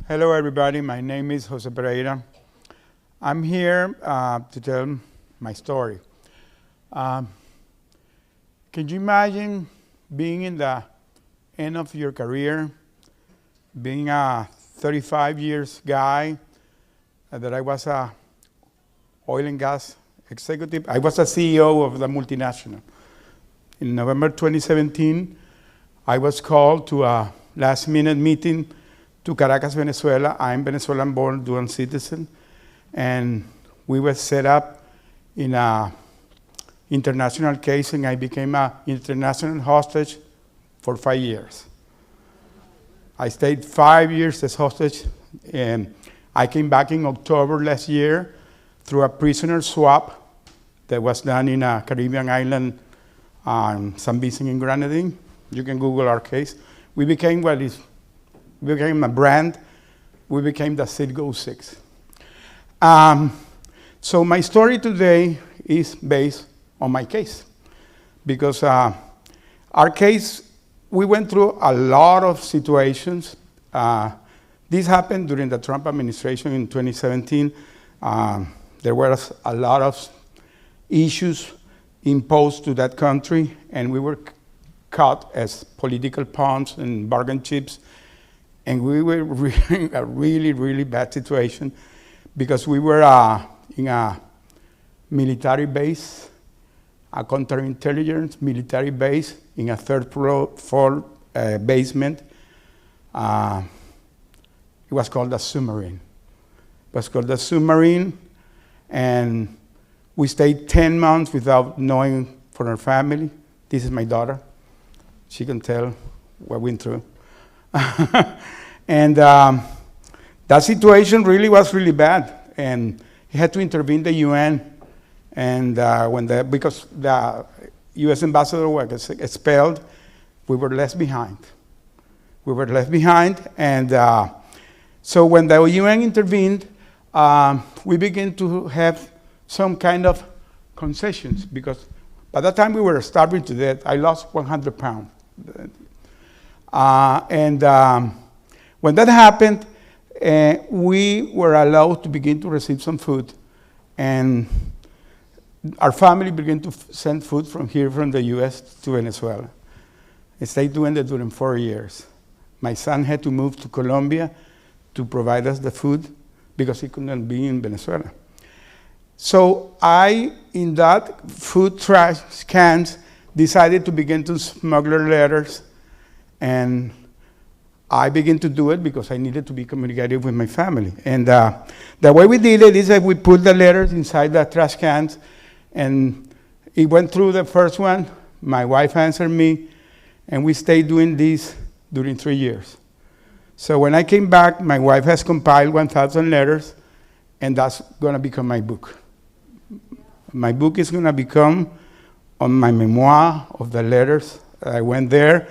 Hello, everybody. My name is Jose Pereira. I'm here to tell my story. Can you imagine being in the end of your career, being a 35 years guy, that I was a oil and gas executive. I was a CEO of the multinational. In November 2017, I was called to a last-minute meeting to Caracas, Venezuela. I'm Venezuelan-born dual citizen, and we were set up in an international case, and I became an international hostage for 5 years. I stayed 5 years as hostage, and I came back in October last year through a prisoner swap that was done in a Caribbean island, San Vicente and Grenadine. You can Google our case. We became a brand. We became the Citgo 6. So my story today is based on my case, because our case, we went through a lot of situations. This happened during the Trump administration in 2017. There were a lot of issues imposed to that country, and we were caught as political pawns and bargain chips. And we were in a really, really bad situation because we were in a military base, a counterintelligence military base in a third floor basement. It was called a submarine. It was called a submarine, and we stayed 10 months without knowing from our family. This is my daughter. She can tell what we went through. And that situation really was really bad, and he had to intervene the UN, and because the U.S. ambassador was expelled, we were left behind. We were left behind, and so when the UN intervened, we began to have some kind of concessions, because by that time we were starving to death. I lost 100 pounds. When that happened, we were allowed to begin to receive some food, and our family began to send food from here, from the U.S. to Venezuela. They stayed doing that during 4 years. My son had to move to Colombia to provide us the food because he couldn't be in Venezuela. So I, in that food trash cans, decided to begin to smuggle letters, and I began to do it because I needed to be communicative with my family. And the way we did it is that we put the letters inside the trash cans, and it went through the first one. My wife answered me, and we stayed doing this during 3 years. So when I came back, my wife has compiled 1,000 letters, and that's going to become my book. My book is going to become on my memoir of the letters. I went there.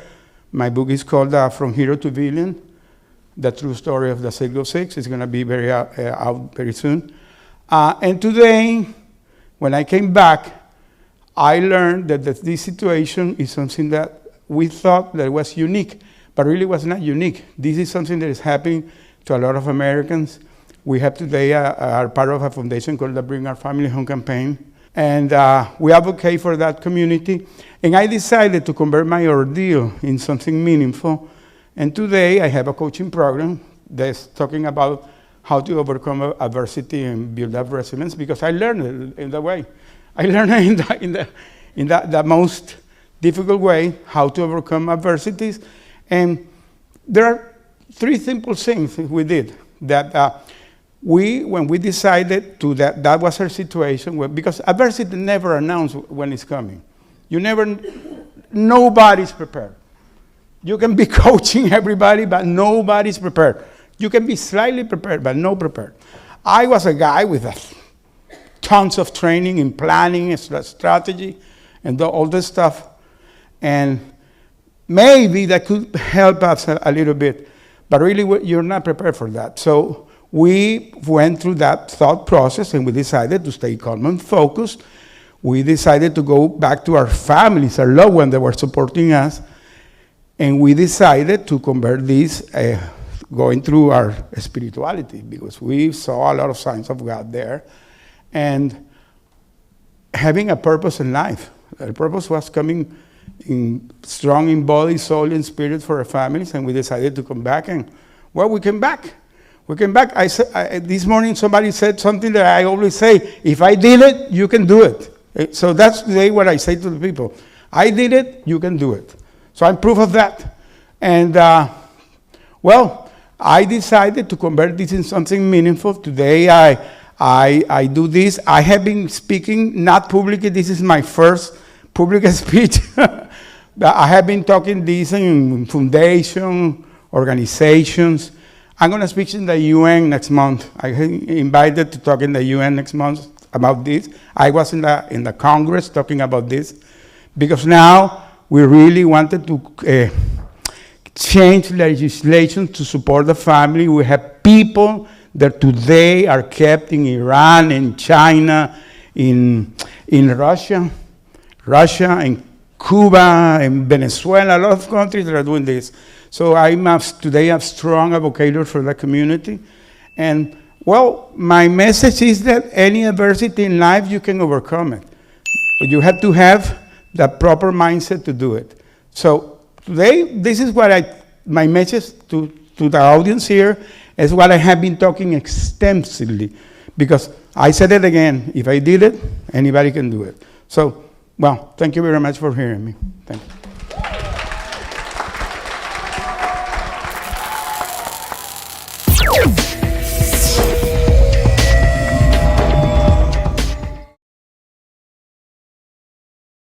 My book is called From Hero to Villian, the true story of the Citgo 6. It's going to be out very soon. And today, when I came back, I learned that this situation is something that we thought that was unique, but really was not unique. This is something that is happening to a lot of Americans. We have today are part of a foundation called the Bring Our Family Home campaign. And we advocate for that community. And I decided to convert my ordeal in something meaningful. And today I have a coaching program that's talking about how to overcome adversity and build up resilience, because I learned it in the way. I learned it in the most difficult way, how to overcome adversities. And there are 3 simple things we did that when we decided that was our situation, because adversity never announces when it's coming. Nobody's prepared. You can be coaching everybody, but nobody's prepared. You can be slightly prepared, but no prepared. I was a guy with tons of training in planning, strategy, and all this stuff. And maybe that could help us a little bit, but really you're not prepared for that. So we went through that thought process, and we decided to stay calm and focused. We decided to go back to our families, our loved ones that were supporting us, and we decided to convert this going through our spirituality, because we saw a lot of signs of God there, and having a purpose in life. The purpose was coming in strong in body, soul, and spirit for our families, and we decided to come back. And well, we came back. We came back. This morning somebody said something that I always say: if I did it, you can do it. So that's today what I say to the people: I did it, you can do it. So I'm proof of that. And well, I decided to convert this in something meaningful. Today I do this. I have been speaking, not publicly. This is my first public speech. I have been talking this in foundation, organizations. I'm going to speak in the UN next month. I invited to talk in the UN next month about this. I was in the Congress talking about this, because now we really wanted to change legislation to support the family. We have people that today are kept in Iran, in China, in Russia, in Cuba, in Venezuela, a lot of countries that are doing this. So today I'm strong advocate for the community. And well, my message is that any adversity in life, you can overcome it. But you have to have the proper mindset to do it. So today, this is what my message to the audience here is what I have been talking extensively, because I said it again: if I did it, anybody can do it. So, well, thank you very much for hearing me. Thank you.